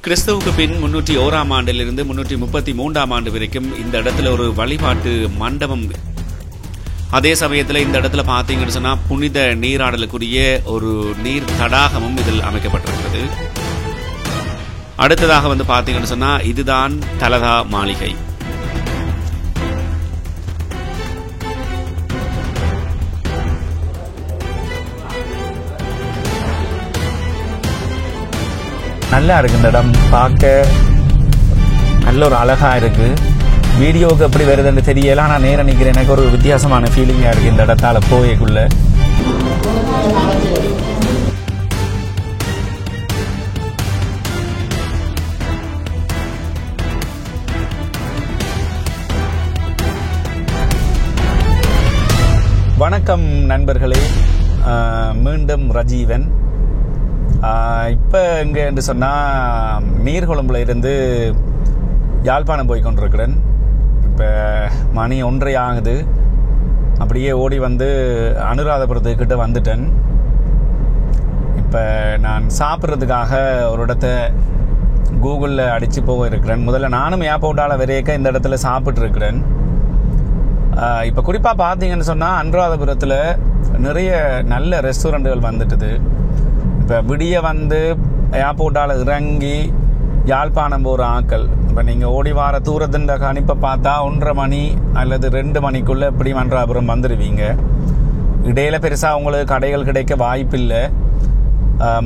கிறிஸ்துவுக்கு பின் 301 ஆண்டிலிருந்து 333 ஆண்டு வரைக்கும் இந்த இடத்துல ஒரு வழிபாட்டு மண்டபம், அதே சமயத்தில் இந்த இடத்துல பார்த்தீங்கன்னு சொன்னா புனித நீராடலுக்குரிய ஒரு நீர் தடாகமும் இதில் அமைக்கப்பட்டிருக்கிறது. அடுத்ததாக பார்த்தீங்கன்னு சொன்னா இதுதான் தலதா மாளிகை. நல்லா இருக்கு இந்த இடம், பார்க்க நல்ல ஒரு அழகா இருக்கு. வீடியோவுக்கு எப்படி வருதுன்னு தெரியல, ஆனால் நேரம் நிற்கிறேன். எனக்கு ஒரு வித்தியாசமான ஃபீலிங்காக இருக்குது இந்த இடத்தால போயக்குள்ள. வணக்கம் நண்பர்களே, மீண்டும் ரஜீவன். இப்போ எங்கே என்று சொன்னால் நீர்கொழும்புல இருந்து யாழ்ப்பாணம் போய் கொண்டிருக்கிறேன். இப்போ மணி 1:30 ஆகுது. அப்படியே ஓடி வந்து அனுராதபுரத்துக்கிட்ட வந்துட்டேன். இப்போ நான் சாப்பிட்றதுக்காக ஒரு இடத்த கூகுளில் அடித்து போக இருக்கிறேன். முதல்ல நானும் ஏர்போர்ட்டால் வரையக்க இந்த இடத்துல சாப்பிட்ருக்கிறேன். இப்போ குறிப்பாக பார்த்தீங்கன்னு சொன்னால் அனுராதபுரத்தில் நிறைய நல்ல ரெஸ்டாரண்ட்டுகள் வந்துட்டுது. இப்போ விடிய வந்து ஏர்போர்ட்டால் இறங்கி யாழ்ப்பாணம் போகிற ஆக்கள், இப்போ நீங்கள் ஓடி வார தூரத்தின் கணிப்பை பார்த்தா 1:30 மணி அல்லது 2 மணிக்குள்ளே இப்படி மன்றாபுரம் வந்துடுவீங்க. இடையில பெருசாக உங்களுக்கு கடைகள் கிடைக்க வாய்ப்பில்லை.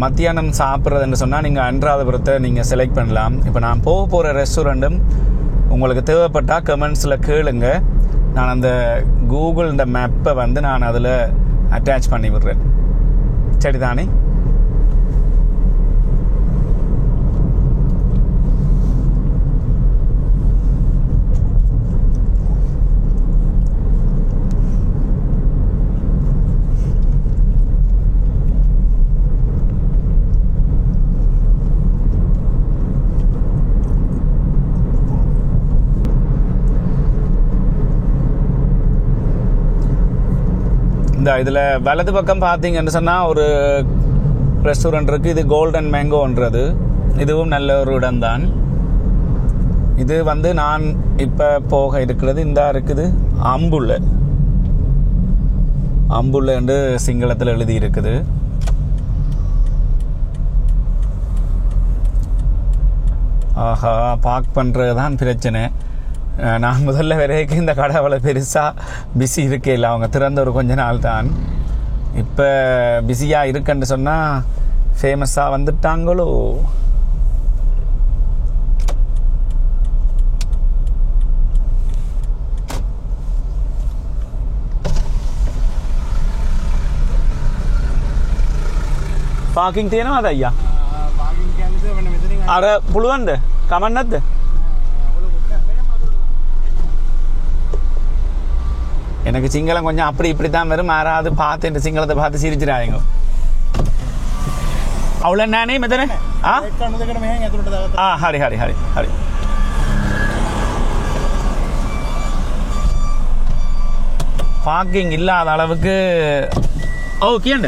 மத்தியானம் சாப்பிட்றதுன்னு சொன்னால் நீங்கள் அனுராதபுரத்தை நீங்கள் செலக்ட் பண்ணலாம். இப்போ நான் போகிற ரெஸ்டாரண்ட்டும் உங்களுக்கு தேவைப்பட்டால் கமெண்ட்ஸில் கேளுங்க. நான் அந்த கூகுள் இந்த மேப்பை நான் அதில் அட்டாச் பண்ணி விடுறேன். சரிதானே? இந்த இதில் வலது பக்கம் பார்த்தீங்கன்னு சொன்னால் ஒரு ரெஸ்டாரண்ட் இருக்குது. இது கோல்டன் மேங்கோன்றது. இதுவும் நல்ல ஒரு இடம்தான். இது நான் இப்போ போக இருக்கிறது இந்த இருக்குது அம்புள்ள என்று சிங்களத்தில் எழுதி இருக்குது. ஆஹா, பார்க் பண்ணுறது தான் பிரச்சனை. நான் முதல்ல வரைக்கும் இந்த கடை அவ்வளோ பெருசாக பிஸி இருக்கே இல்லை, அவங்க திறந்த ஒரு கொஞ்ச நாள் தான். இப்போ பிஸியாக இருக்குன்னு சொன்னால் ஃபேமஸாக வந்துட்டாங்களோ. පාකින් තියෙනවද අයියා? පාකින් කියන්නේ වෙන මෙතනින් අර පුළුවන්ද? කමක් නැද්ද? எனக்கு சிங்களம் கொஞ்சம் அப்படி இப்படி தான் வரும். யாராவது பார்த்து இந்த சிங்களத்தை பார்த்து சிரிச்சிடாங்க. அவ்வளோ நானே மெதனே ஹரி ஹரி ஹரி ஹரி. பார்க்கிங் இல்லாத அளவுக்கு කියන්න.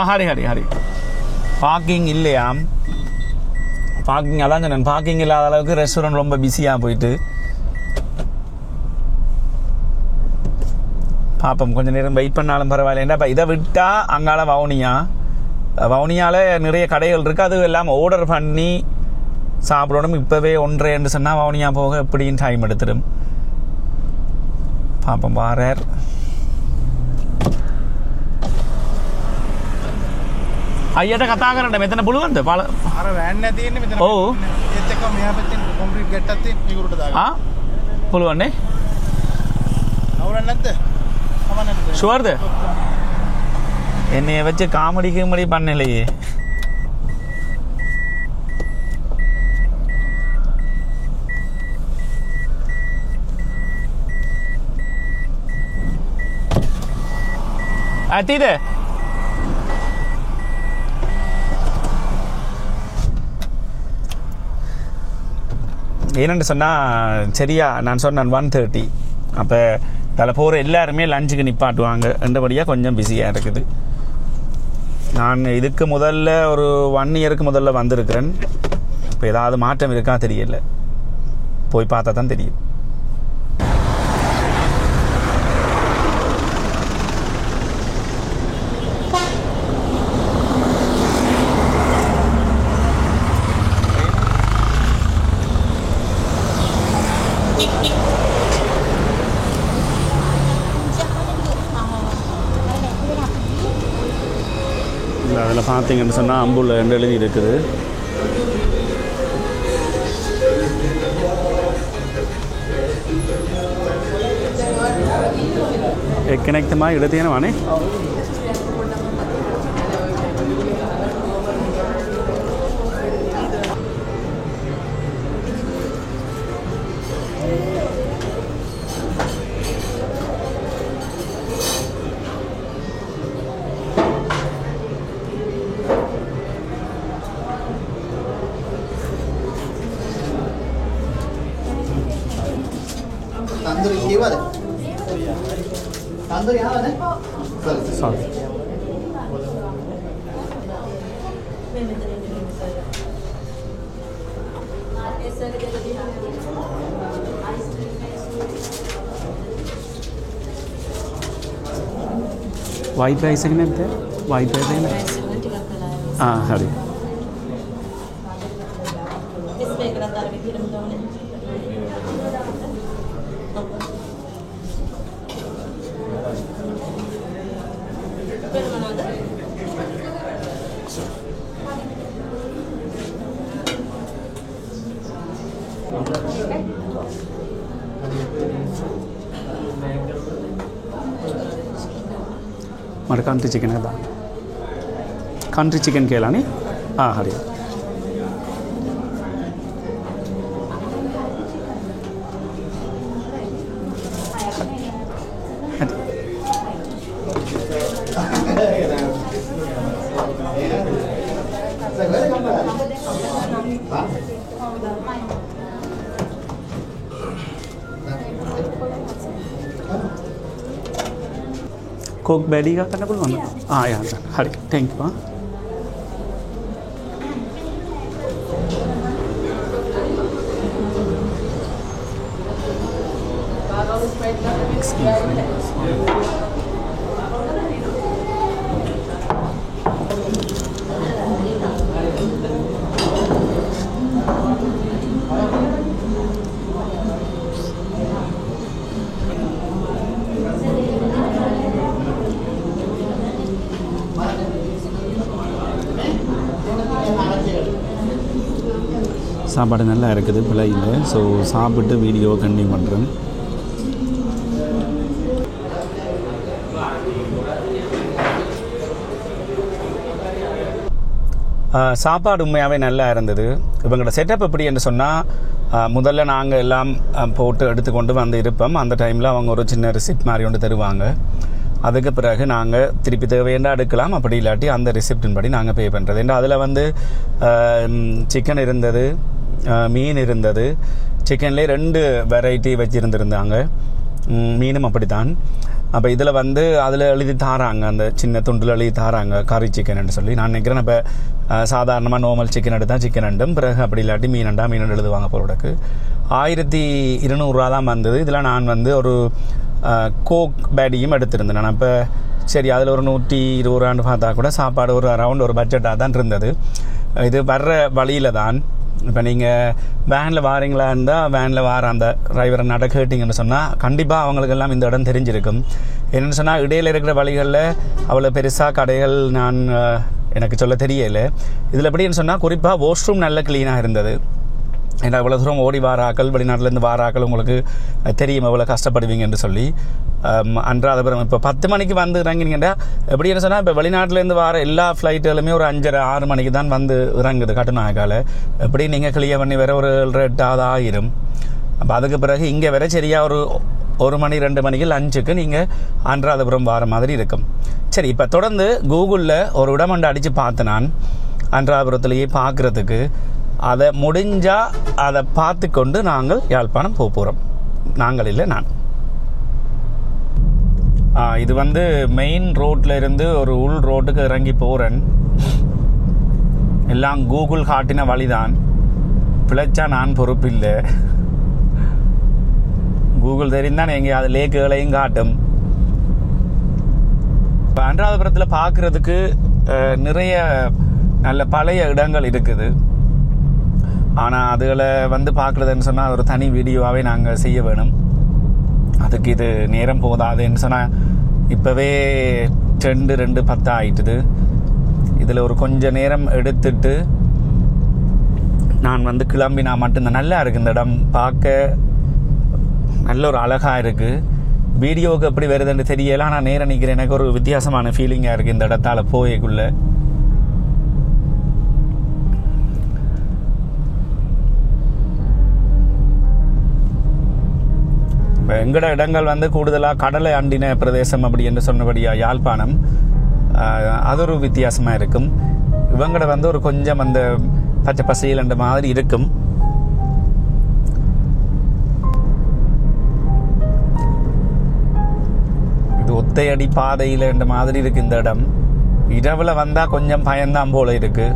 ஹரி ஹரி ஹரி. பார்க்கிங் இல்லையாம். பார்க்கிங் அதான் சொன்னேன், பார்க்கிங் இல்லாத அளவுக்கு ரெஸ்டாரண்ட் ரொம்ப பிஸியாக போயிட்டு. பாப்போம், கொஞ்சம் நேரம் வெயிட் பண்ணாலும் பரவாயில்ல. ஏன்னா இதை விட்டால் அங்கால வவுனியாவில் நிறைய கடைகள் இருக்குது. அது எல்லாம் ஆர்டர் பண்ணி சாப்பிடணும். இப்போவே 1:30 சொன்னால் வவுனியா போக எப்படின்னு டைம் எடுத்துடும். பாப்போம் வாரார். අයියට කතා කරන්න මෙතන පුළුවන්ද? අර වෑන් නැති ඉන්නේ මෙතන. ඔව්. ඒත් එක්ක මෙහා පැත්තෙන් කොන්ක්‍රීට් ගැට්ටක් තියෙන මේකට දාගන්න. පුළුවන් නේ? අවුලක් නැද්ද? සමනද? ෂුවර්ද? එන්නේ වෙච්ච කාමඩි කිමඩි பண்ணலையே. ඇතිද? என்னென்னு சொன்னால் சரியா நான் சொன்னேன் 1:30. அப்போ அதில் போகிற எல்லாருமே லஞ்சுக்கு நிப்பாட்டுவாங்க. ரெண்டபடியாக கொஞ்சம் பிஸியாக இருக்குது. நான் இதுக்கு முதல்ல ஒரு 1 இயருக்கு முதல்ல வந்திருக்கிறேன். இப்போ ஏதாவது மாற்றம் இருக்கா தெரியல, போய் பார்த்தா தான் தெரியும். அதில் பார்த்தீங்கன்னு சொன்னால் அம்புல எழுதி இருக்குது. එක්කෙනෙක්තමා ඉඩ තියෙනවනේ. තන්දුරි කියවද? තන්දුරි ආවද? Sorry. White rice එකනේ නැද්ද? White rice එකනේ. හරි. මට කන්ට්‍රි චිකන් එක දාන්න. කන්ට්‍රි චිකන් කියලානේ. හරි. कोक बैडी का करना बोल हाँ यार हरी थैंक यू. हाँ சாப்பாடு நல்லா இருக்குது, பிள்ளை இல்லை. ஸோ சாப்பிட்டு வீடியோ கண்டினியூ பண்ணுறேன். சாப்பாடு உண்மையாகவே நல்லா இருந்தது. இவங்களோட செட்டப் எப்படி என்று சொன்னால், முதல்ல நாங்கள் எல்லாம் போட்டு எடுத்துக்கொண்டு வந்து இருப்போம். அந்த டைமில் அவங்க ஒரு சின்ன ரிசிப்ட் மாதிரி ஒன்று தருவாங்க. அதுக்கு பிறகு நாங்கள் திருப்பி தேவையென்றா எடுக்கலாம், அப்படி இல்லாட்டி அந்த ரிசிப்டின் படி நாங்கள் பே பண்ணுறது. ஏன்னா அதில் வந்து சிக்கன் இருந்தது, மீன் இருந்தது. சிக்கன்லேயே 2 வெரைட்டி வச்சுருந்துருந்தாங்க, மீனும் அப்படித்தான். அப்போ இதில் வந்து அதில் எழுதி தாராங்க, அந்த சின்ன துண்டில் எழுதி தாராங்க கறி சிக்கன் சொல்லி. நான் நினைக்கிறேன் இப்போ சாதாரணமாக நார்மல் சிக்கன் எடுத்தால் சிக்கன் ரெண்டும், பிறகு அப்படி இல்லாட்டி மீன் எழுதுவாங்க பொருளுக்கு. 1200 தான் வந்தது. இதில் நான் வந்து ஒரு கோக் பேடியும் எடுத்திருந்தேன். நான் இப்போ சரி அதில் ஒரு 120 பார்த்தா கூட சாப்பாடு ஒரு அரவுண்ட் ஒரு பட்ஜெட்டாக தான் இருந்தது. இது வர்ற வழியில் தான். இப்போ நீங்கள் வேனில் வாரீங்களா இருந்தால் வேனில் வார அந்த டிரைவரை நட கேட்டிங்கன்னு சொன்னால் கண்டிப்பாக அவங்களுக்கெல்லாம் இந்த இடம் தெரிஞ்சிருக்கும். என்னென்னு சொன்னால் இடையில் இருக்கிற வழிகளில் அவ்வளோ பெருசாக கடைகள் எனக்கு சொல்ல தெரியலை. இதில் எப்படின்னு சொன்னால் குறிப்பாக வாஷ்ரூம் நல்ல க்ளீனாக இருந்தது. ஏன்னா இவ்வளோ தூரம் ஓடி வாராக்கள், வெளிநாட்டிலேருந்து வாராக்கள், உங்களுக்கு தெரியும் எவ்வளோ கஷ்டப்படுவீங்கன்னு சொல்லி. அன்றாதபுரம் இப்போ 10 மணிக்கு வந்து இறங்கினீங்கன்னா எப்படின்னு சொன்னால், இப்போ வெளிநாட்டிலேருந்து வர எல்லா ஃப்ளைட்டுகளுமே ஒரு 5:30-6 மணிக்கு தான் வந்து இறங்குது கட்டுநாயக்கால. எப்படி நீங்கள் கிளியர் பண்ணி வேற ஒரு 7-8 ஆயிரும். அப்போ அதுக்கு பிறகு இங்கே வேற சரியாக ஒரு மணி 2 மணிக்கு லஞ்சுக்கு நீங்கள் அன்றாதபுரம் வர மாதிரி இருக்கும். சரி, இப்போ தொடர்ந்து கூகுளில் ஒரு இடமண்டு அடித்து பார்த்து நான் அன்றாதபுரத்துலேயே பார்க்குறதுக்கு, அதை முடிஞ்சால் அதை பார்த்து கொண்டு நாங்கள் யாழ்ப்பாணம் போகிறோம். நாங்கள் இல்லை, நான். இது வந்து மெயின் ரோட்ல இருந்து ஒரு உள் ரோட்டுக்கு இறங்கி போகிறேன். எல்லாம் கூகுள் காட்டின வழிதான். பிழைச்சா நான் பொறுப்பில்லை. கூகுள் தெரிந்தான் எங்கேயாவது லேக்குகளையும் காட்டும். இப்போ அனுராதபுரத்தில் பார்க்குறதுக்கு நிறைய நல்ல பழைய இடங்கள் இருக்குது. ஆனால் அதுகளை வந்து பார்க்குறதுன்னு சொன்னால் ஒரு தனி வீடியோவாகவே நாங்கள் செய்ய வேணும். அதுக்கு இது நேரம் போதாதுன்னு சொன்னால் இப்போவே 2:10 ஆயிட்டுது. இதில் ஒரு கொஞ்ச நேரம் எடுத்துட்டு நான் வந்து கிளம்பினா மட்டும்தான். நல்லா இருக்குது இந்த இடம், பார்க்க நல்ல ஒரு அழகாக இருக்குது. வீடியோவுக்கு எப்படி வருதுன்னு தெரியல, ஆனால் நேரம் நிற்கிறேன். எனக்கு ஒரு வித்தியாசமான ஃபீலிங்காக இருக்குது இந்த இடத்தால போய்க்குள்ள. எங்கட இடங்கள் வந்து கூடுதலாக கடலை அண்டின பிரதேசம் அப்படி என்று சொன்னபடியா யாழ்ப்பாணம், அது ஒரு வித்தியாசமாக இருக்கும். இவங்கட வந்து ஒரு கொஞ்சம் அந்த பச்சை பசையில் என்ற மாதிரி இருக்கும். இது ஒத்தையடி பாதையில் என்ற மாதிரி இருக்கு இந்த இடம். இரவுல வந்தா கொஞ்சம் பயந்தான் போல இருக்கு.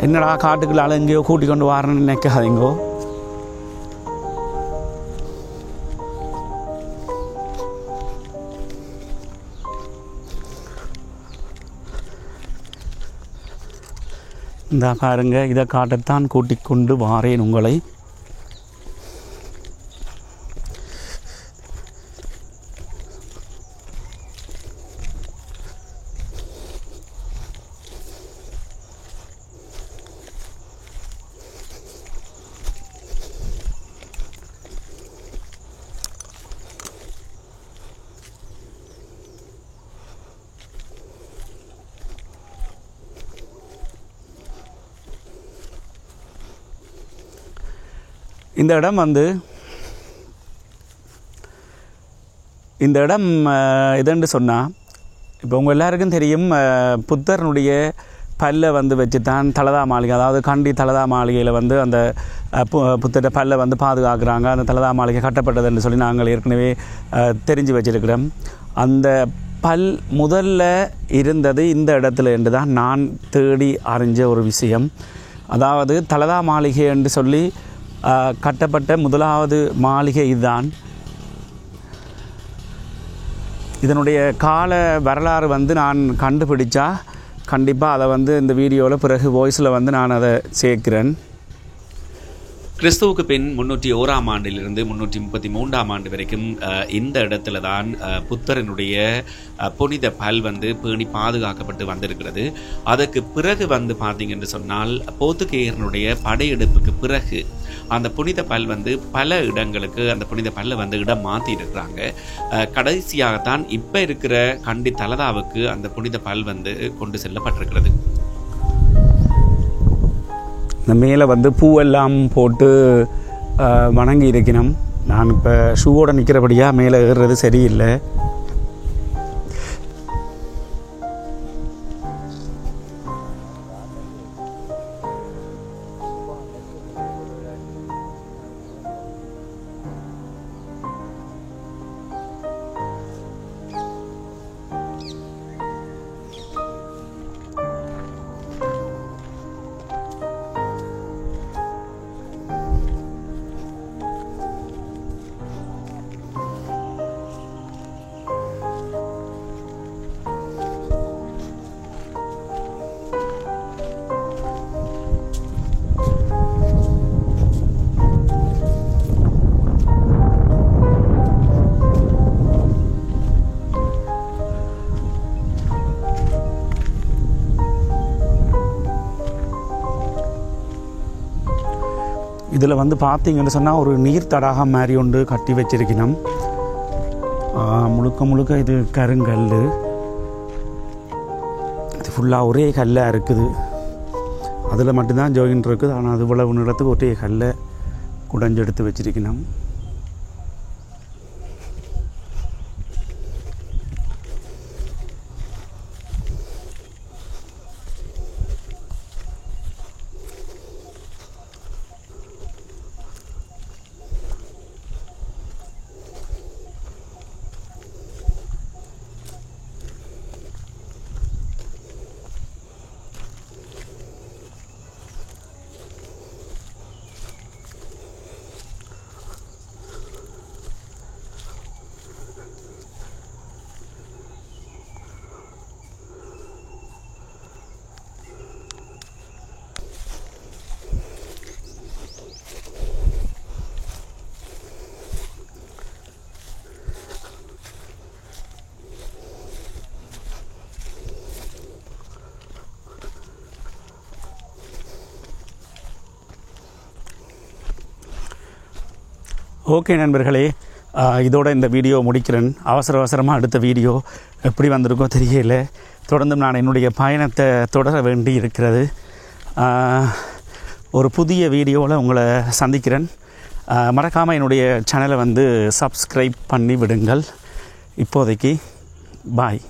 என்னடா காட்டுக்குள்ளால எங்கேயோ கூட்டி கொண்டு வரணும்னு நினைக்காதீங்கோ. இந்த பாருங்க, இதை காட்டத்தான் கூட்டிக் கொண்டு வாரேன் உங்களை. இந்த இடம் வந்து இதுன்னு சொன்னால், இப்போ உங்கள் எல்லாருக்கும் தெரியும், புத்தரனுடைய பல்லை வந்து வச்சுத்தான் தலதா மாளிகை, அதாவது கண்டி தலதா மாளிகையில் வந்து அந்த புத்தர பல்லை வந்து பாதுகாக்கிறாங்க. அந்த தலதா மாளிகை கட்டப்பட்டதுன்னு சொல்லி நாங்கள் ஏற்கனவே தெரிஞ்சு வச்சிருக்கிறோம். அந்த பல் முதல்ல இருந்தது இந்த இடத்துல என்று தான் நான் தேடி அறிஞ்ச ஒரு விஷயம். அதாவது தலதா மாளிகை என்று சொல்லி கட்டப்பட்ட முதலாவது மாளிகை இதுதான். இதனுடைய கால வரலாறு வந்து நான் கண்டுபிடிச்சா கண்டிப்பாக அதை வந்து இந்த வீடியோவில் பிறகு வாய்ஸில் வந்து நான் அதை சேர்க்கிறேன். கிறிஸ்துவுக்கு பின் 301ஆம் ஆண்டிலிருந்து 333ஆம் ஆண்டு வரைக்கும் இந்த இடத்துல தான் புத்தரனுடைய புனித பல் வந்து பேணி பாதுகாக்கப்பட்டு வந்திருக்கிறது. அதற்கு பிறகு வந்து பார்த்தீங்கன்னு சொன்னால், போர்த்துகேயர்களுடைய படையெடுப்புக்கு பிறகு அந்த புனித பல் வந்து பல இடங்களுக்கு அந்த புனித பல்லை வந்து இடம் மாற்றி இருக்கிறாங்க. கடைசியாகத்தான் இப்போ இருக்கிற கண்டி தலதாவுக்கு அந்த புனித பல் வந்து கொண்டு செல்லப்பட்டிருக்கிறது. இந்த மேலே வந்து பூவெல்லாம் போட்டு வணங்கி இருக்கணும். நான் இப்போ ஷூவோடு நிற்கிறபடியாக மேலே ஏறுறது சரியில்லை. இதில் வந்து பார்த்தீங்கன்னு சொன்னால் ஒரு நீர் தடாகம் மாதிரி ஒன்று கட்டி வச்சிருக்கணும். முழுக்க முழுக்க இது கருங்கல், இது ஃபுல்லாக ஒரே கல்லாக இருக்குது. அதில் மட்டும்தான் ஜோயின் இருக்குது. ஆனால் அது இவ்வளவு நிலத்துக்கு ஒரே கல்லை குடஞ்செடுத்து வச்சிருக்கணும். ஓகே நண்பர்களே, இதோட இந்த வீடியோ முடிக்கிறேன். அவசரமாக அடுத்த வீடியோ எப்படி வந்திருக்கோ தெரியல. தொடர்ந்தும் நான் என்னுடைய பயணத்தை தொடர வேண்டி இருக்கிறது. ஒரு புதிய வீடியோவில் உங்களை சந்திக்கிறேன். மறக்காமல் என்னுடைய சேனலை வந்து சப்ஸ்கிரைப் பண்ணி விடுங்கள். இப்போதைக்கு பாய்.